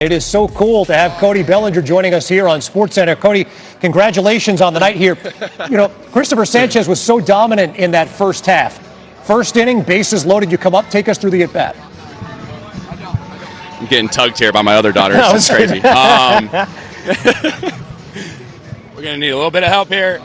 It is so cool to have Cody Bellinger joining us here on SportsCenter. Cody, congratulations on the night here. You know, Christopher Sanchez was so dominant in that first half. First inning, bases loaded, you come up, take us through the at-bat. I'm getting tugged here by my other daughter. It's crazy. We're going to need a little bit of help here.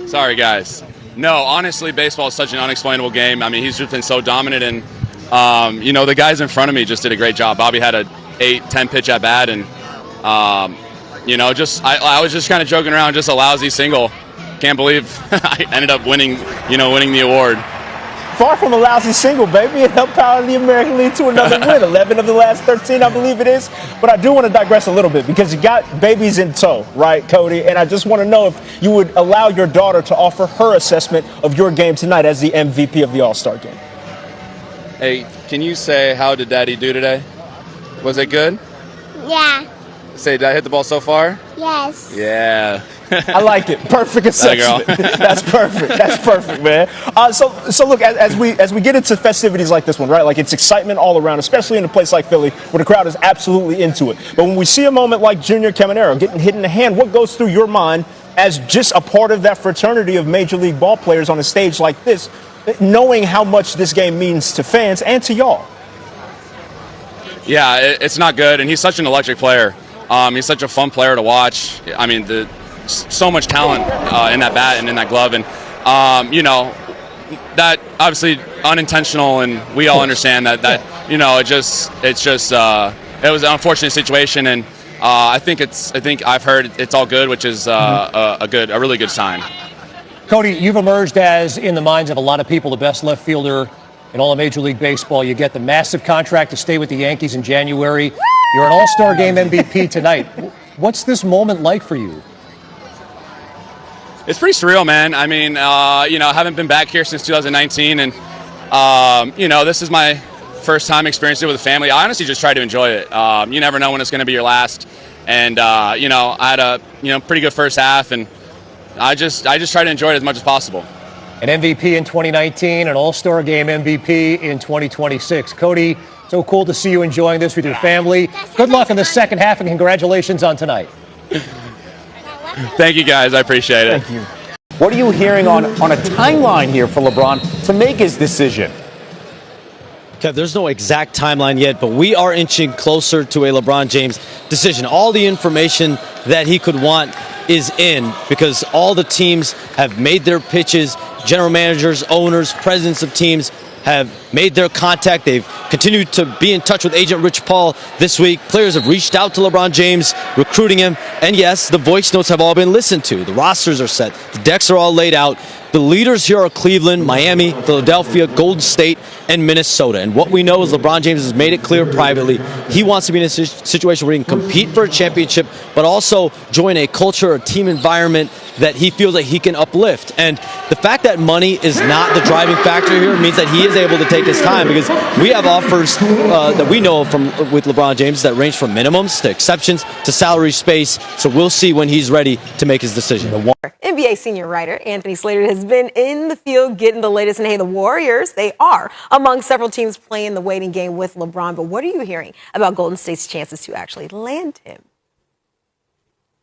Sorry, guys. No, honestly, baseball is such an unexplainable game. I mean, he's just been so dominant, and the guys in front of me just did a great job. Bobby had a 8-10 pitch at bat, and I was just kind of joking around, just a lousy single. Can't believe I ended up winning the award. Far from a lousy single, baby. It helped power the American League to another win. 11 of the last 13, I believe it is. But I do want to digress a little bit because you got babies in tow, right, Cody? And I just want to know if you would allow your daughter to offer her assessment of your game tonight as the MVP of the All-Star game. Hey, can you say, how did Daddy do today? Was it good? Yeah. Say, did I hit the ball so far? Yes. Yeah. I like it. Perfect assessment. That's perfect. That's perfect, man. So look, as we get into festivities like this one, right? Like, it's excitement all around, especially in a place like Philly where the crowd is absolutely into it. But when we see a moment like Junior Caminero getting hit in the hand, what goes through your mind as just a part of that fraternity of Major League ball players on a stage like this, knowing how much this game means to fans and to y'all? Yeah, it's not good, and he's such an electric player. He's such a fun player to watch. I mean, so much talent in that bat and in that glove, and that obviously unintentional, and we all understand that it was an unfortunate situation, and I think I've heard it's all good, which is a really good sign. Cody, you've emerged as, in the minds of a lot of people, the best left fielder in all of Major League Baseball. You get the massive contract to stay with the Yankees in January. You're an All-Star Game MVP tonight. What's this moment like for you? It's pretty surreal, man. I mean, I haven't been back here since 2019, and this is my first time experiencing it with a family. I honestly just try to enjoy it. You never know when it's going to be your last, and I had a pretty good first half, and I just try to enjoy it as much as possible. An MVP in 2019, an All-Star Game MVP in 2026. Cody, so cool to see you enjoying this with your family. Good luck in the second half, and congratulations on tonight. Thank you, guys. I appreciate it. Thank you. What are you hearing on a timeline here for LeBron to make his decision? Kev, there's no exact timeline yet, but we are inching closer to a LeBron James decision. All the information that he could want is in because all the teams have made their pitches. General managers, owners, presidents of teams have made their contact. They've continued to be in touch with agent Rich Paul this week. Players have reached out to LeBron James, recruiting him. And yes, the voice notes have all been listened to. The rosters are set. The decks are all laid out. The leaders here are Cleveland, Miami, Philadelphia, Golden State, and Minnesota. And what we know is LeBron James has made it clear privately he wants to be in a situation where he can compete for a championship, but also join a culture, a team environment that he feels like he can uplift. And the fact that money is not the driving factor here means that he is able to take his time, because we have offers that we know from with LeBron James that range from minimums to exceptions to salary space. So we'll see when he's ready to make his decision. NBA senior writer Anthony Slater has been in the field getting the latest. And hey, the Warriors, they are among several teams playing the waiting game with LeBron. But what are you hearing about Golden State's chances to actually land him?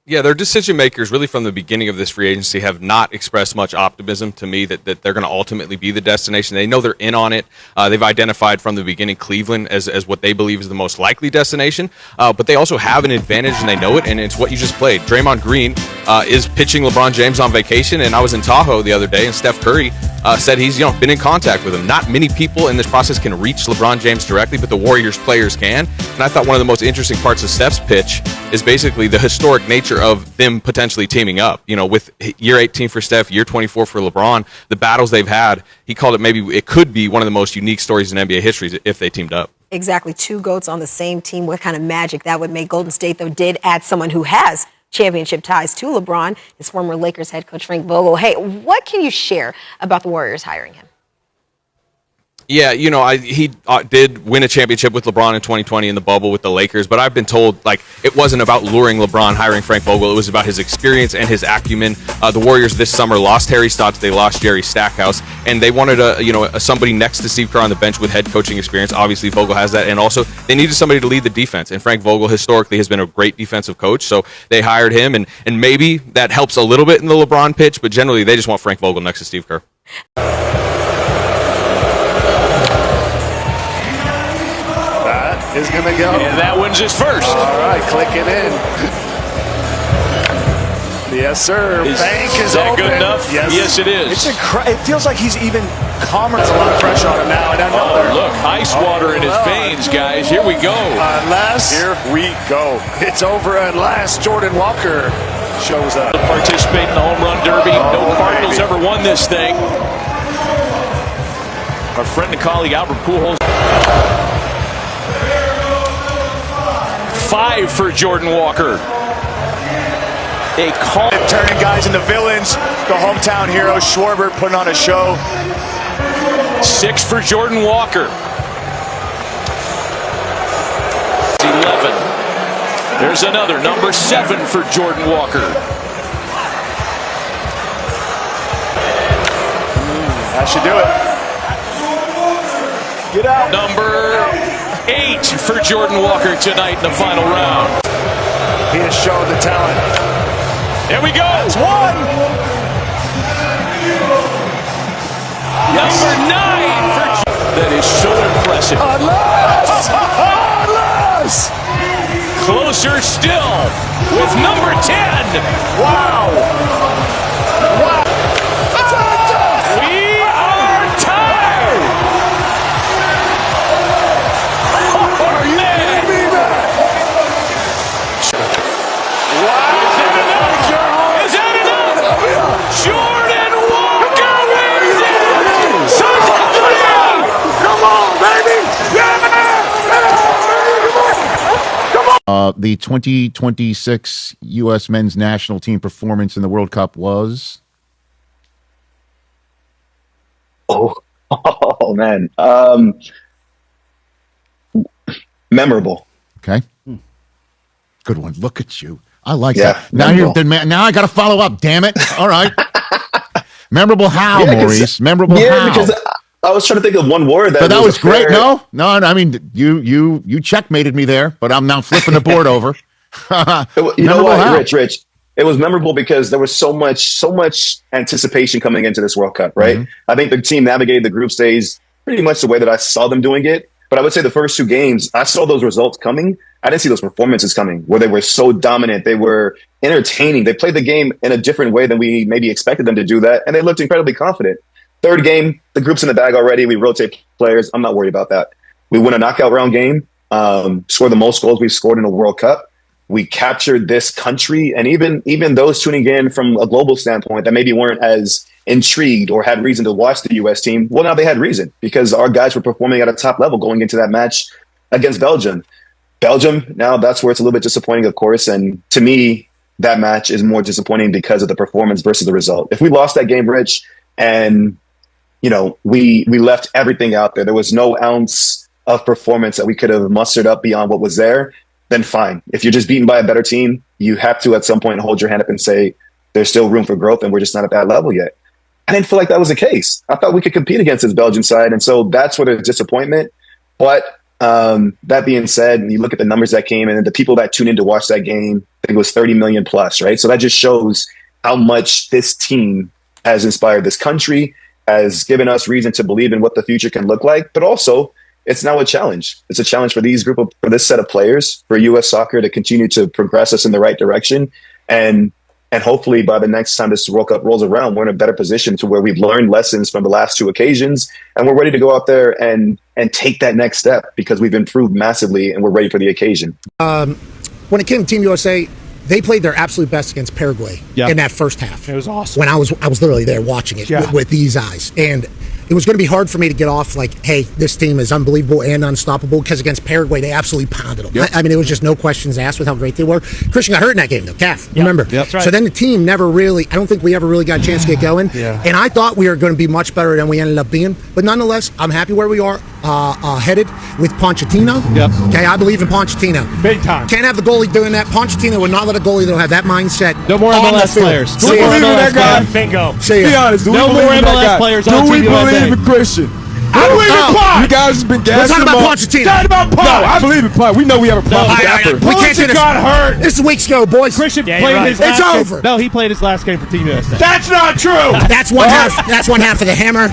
Yeah, their decision makers really from the beginning of this free agency have not expressed much optimism to me that they're going to ultimately be the destination. They know they're in on it. They've identified from the beginning Cleveland as what they believe is the most likely destination. But they also have an advantage, and they know it, and it's what you just played. Draymond Green is pitching LeBron James on vacation, and I was in Tahoe the other day, and Steph Curry said he's been in contact with him. Not many people in this process can reach LeBron James directly, but the Warriors players can. And I thought one of the most interesting parts of Steph's pitch is basically the historic nature of them potentially teaming up. With year 18 for Steph, year 24 for LeBron, the battles they've had, he called it maybe it could be one of the most unique stories in NBA history if they teamed up. Exactly. Two GOATs on the same team. What kind of magic that would make. Golden State, though, did add someone who has championship ties to LeBron, his former Lakers head coach Frank Vogel. Hey, what can you share about the Warriors hiring him? Yeah, he did win a championship with LeBron in 2020 in the bubble with the Lakers, but I've been told it wasn't about luring LeBron, hiring Frank Vogel. It was about his experience and his acumen. The Warriors this summer lost Harry Stotts, they lost Jerry Stackhouse, and they wanted somebody next to Steve Kerr on the bench with head coaching experience. Obviously, Vogel has that, and also they needed somebody to lead the defense. And Frank Vogel historically has been a great defensive coach, so they hired him, and maybe that helps a little bit in the LeBron pitch, but generally they just want Frank Vogel next to Steve Kerr. Is going to go. And that one's his first. All right, clicking in. Yes, sir. Bank is that open. Good enough? Yes, it is. It feels like he's even calmer. There's a lot of pressure on him now. And look, ice water in his veins, guys. Here we go. Here we go. It's over at last. Jordan Walker shows up. Participate in the home run derby. No Cardinals ever won this thing. Our friend and colleague Albert Pujols. 5 for Jordan Walker. A call. Turning guys into villains. The hometown hero, Schwarber, putting on a show. 6 for Jordan Walker. 11. There's another, number 7 for Jordan Walker. That should do it. Get out. Number 8 for Jordan Walker tonight in the final round. He has shown the talent. There we go. That's one. Number 9 for that is so impressive. Unless. Closer still with number 10. Wow. We are tied. Oh, man. Is that enough? Jordan Walker wins it. Come on, baby. The 2026 U.S. men's national team performance in the World Cup was? Oh man. Memorable. Okay. Good one. Look at you. I like Yeah, that. Now memorable. now I got to follow up. Damn it. All right. Memorable how, Yeah, Maurice? Memorable Yeah, how? because I was trying to think of one word But that was great. fair- No, I mean you checkmated me there, but I'm now flipping the board over. You know Memorable what, how? Rich? It was memorable because there was so much anticipation coming into this World Cup, right? Mm-hmm. I think the team navigated the group stage pretty much the way that I saw them doing it. But I would say the first 2 games, I saw those results coming. I didn't see those performances coming where they were so dominant. They were entertaining. They played the game in a different way than we maybe expected them to do that. And they looked incredibly confident. Third game, the group's in the bag already. We rotate players. I'm not worried about that. We win a knockout round game, score the most goals we've scored in a World Cup. We captured this country, and even those tuning in from a global standpoint that maybe weren't as intrigued or had reason to watch the U.S. team, well, now they had reason because our guys were performing at a top level going into that match against Belgium. Now that's where it's a little bit disappointing, of course, and to me, that match is more disappointing because of the performance versus the result. If we lost that game, Rich, and we left everything out there was no ounce of performance that we could have mustered up beyond what was there, then fine. If you're just beaten by a better team, you have to at some point hold your hand up and say, there's still room for growth and we're just not at that level yet. I didn't feel like that was the case. I thought we could compete against this Belgian side. And so that's where there's disappointment. But that being said, you look at the numbers that came in and the people that tuned in to watch that game, I think it was 30 million plus, right? So that just shows how much this team has inspired this country, has given us reason to believe in what the future can look like, but also it's now a challenge. It's a challenge for for this set of players, for U.S. soccer to continue to progress us in the right direction. And hopefully by the next time this World Cup rolls around, we're in a better position to where we've learned lessons from the last 2 occasions and we're ready to go out there and take that next step because we've improved massively and we're ready for the occasion. When it came to Team USA, they played their absolute best against Paraguay in that first half. It was awesome. When I was literally there watching it with these eyes. And it was going to be hard for me to get off like, hey, this team is unbelievable and unstoppable, because against Paraguay, they absolutely pounded them. Yep. I mean, it was just no questions asked with how great they were. Christian got hurt in that game, though, calf, remember? Yep. That's right. So then the team never really, I don't think we ever really got a chance to get going. Yeah. And I thought we were going to be much better than we ended up being. But nonetheless, I'm happy where we are, headed with Pochettino. Yep. Okay, I believe in Pochettino. Big time. Can't have the goalie doing that. Pochettino would not let a goalie that'll have that mindset. No more on MLS the field. players. See Do we ya. believe in that guy? Bingo. See ya. Be honest. Do we believe in that guy? Do we believe in Christian? I believe in Pop. You guys have been gassing We're talking him about up. Pochettino. Talking about Pop. No, I believe in Pop. We know we have a problem with that. We can't do this. got hurt. This is weeks ago, boys. Christian played his last It's game. over. No, he played his last game for Team USA. That's not true. That's one half. That's one half of the hammer.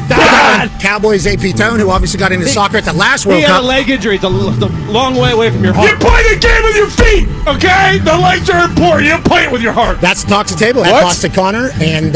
Cowboys AP Tone, who obviously got into soccer at the last World He had Cup. a leg injury. It's a long way away from your heart. You play the game with your feet, okay? The legs are important. You don't play it with your heart. That's the Talks the Table at What? Boston Connor, and